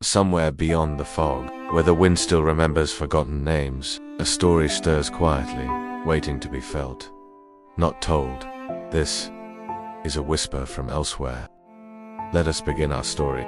Somewhere beyond the fog, where the wind still remembers forgotten names, a story stirs quietly, waiting to be felt. Not told. This is a whisper from elsewhere. Let us begin our story.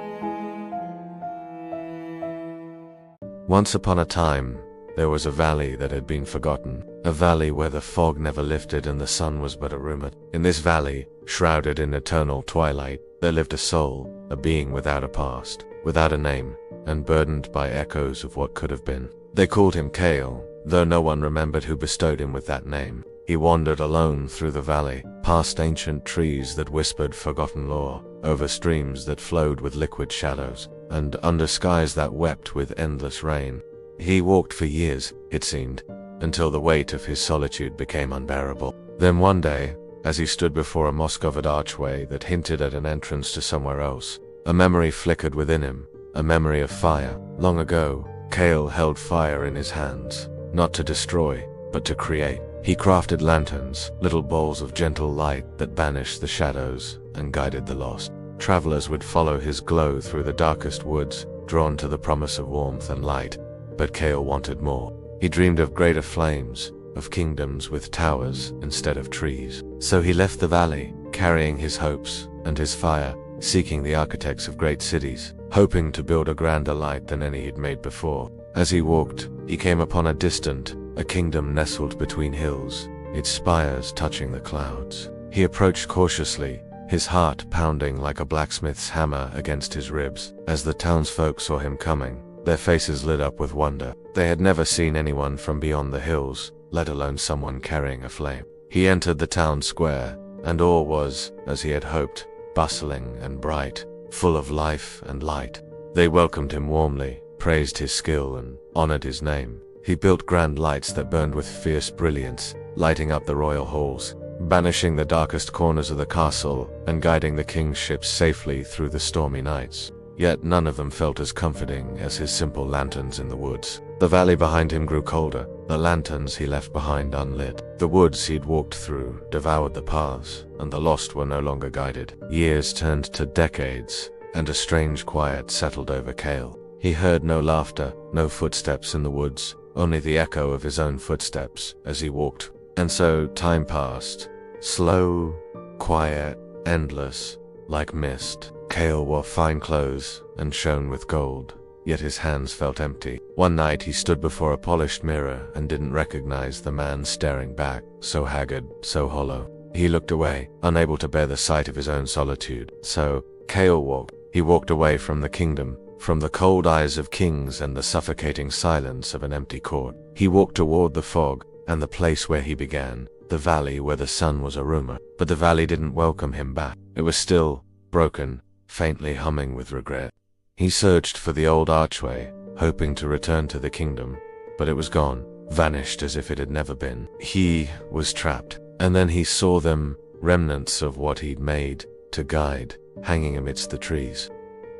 Once upon a time, there was a valley that had been forgotten, a valley where the fog never lifted and the sun was but a rumor. In this valley, shrouded in eternal twilight, there lived a soul, a being without a past, without a name, and burdened by echoes of what could have been. They called him Kale, though no one remembered who bestowed him with that name. He wandered alone through the valley, past ancient trees that whispered forgotten lore, over streams that flowed with liquid shadows, and under skies that wept with endless rain. He walked for years, it seemed, until the weight of his solitude became unbearable. Then one day, as he stood before a moss-covered archway that hinted at an entrance to somewhere else, a memory flickered within him, a memory of fire. Long ago, Kale held fire in his hands, not to destroy, but to create. He crafted lanterns, little balls of gentle light that banished the shadows and guided the lost. Travelers would follow his glow through the darkest woods, drawn to the promise of warmth and light. But Kale wanted more. He dreamed of greater flames, of kingdoms with towers instead of trees. So he left the valley, carrying his hopes and his fire, seeking the architects of great cities, hoping to build a grander light than any he'd made before. As he walked, he came upon a kingdom nestled between hills, its spires touching the clouds. He approached cautiously, his heart pounding like a blacksmith's hammer against his ribs. As the townsfolk saw him coming, their faces lit up with wonder. They had never seen anyone from beyond the hills, let alone someone carrying a flame. He entered the town square, and all was, as he had hoped, bustling and bright, full of life and light. They welcomed him warmly, praised his skill, and honored his name. He built grand lights that burned with fierce brilliance, lighting up the royal halls, banishing the darkest corners of the castle, and guiding the king's ships safely through the stormy nights. Yet none of them felt as comforting as his simple lanterns in the woods. The valley behind him grew colder, the lanterns he left behind unlit. The woods he'd walked through devoured the paths, and the lost were no longer guided. Years turned to decades, and a strange quiet settled over Kale. He heard no laughter, no footsteps in the woods, only the echo of his own footsteps as he walked. And so time passed, slow, quiet, endless, like mist. Kale wore fine clothes and shone with gold, yet his hands felt empty. One night he stood before a polished mirror and didn't recognize the man staring back, so haggard, so hollow. He looked away, unable to bear the sight of his own solitude. So Kale walked. He walked away from the kingdom, from the cold eyes of kings and the suffocating silence of an empty court. He walked toward the fog and the place where he began, the valley where the sun was a rumor. But the valley didn't welcome him back. It was still, broken, faintly humming with regret. He searched for the old archway, hoping to return to the kingdom, but it was gone, vanished as if it had never been. He was trapped, and then he saw them, remnants of what he'd made, to guide, hanging amidst the trees.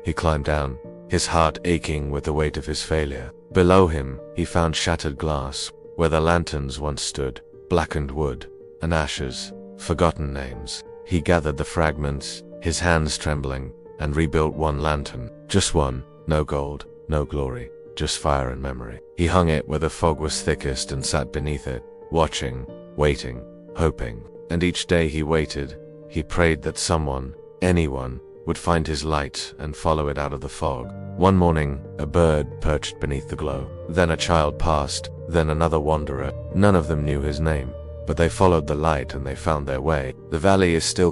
He climbed down, his heart aching with the weight of his failure. Below him, he found shattered glass, where the lanterns once stood, blackened wood, and ashes, forgotten names. He gathered the fragments, his hands trembling, and rebuilt one lantern. Just one, no gold, no glory, just fire and memory. He hung it where the fog was thickest and sat beneath it, watching, waiting, hoping. And each day he waited, he prayed that someone, anyone, would find his light and follow it out of the fog. One morning, a bird perched beneath the glow. Then a child passed, then another wanderer. None of them knew his name, but they followed the light and they found their way. The valley is still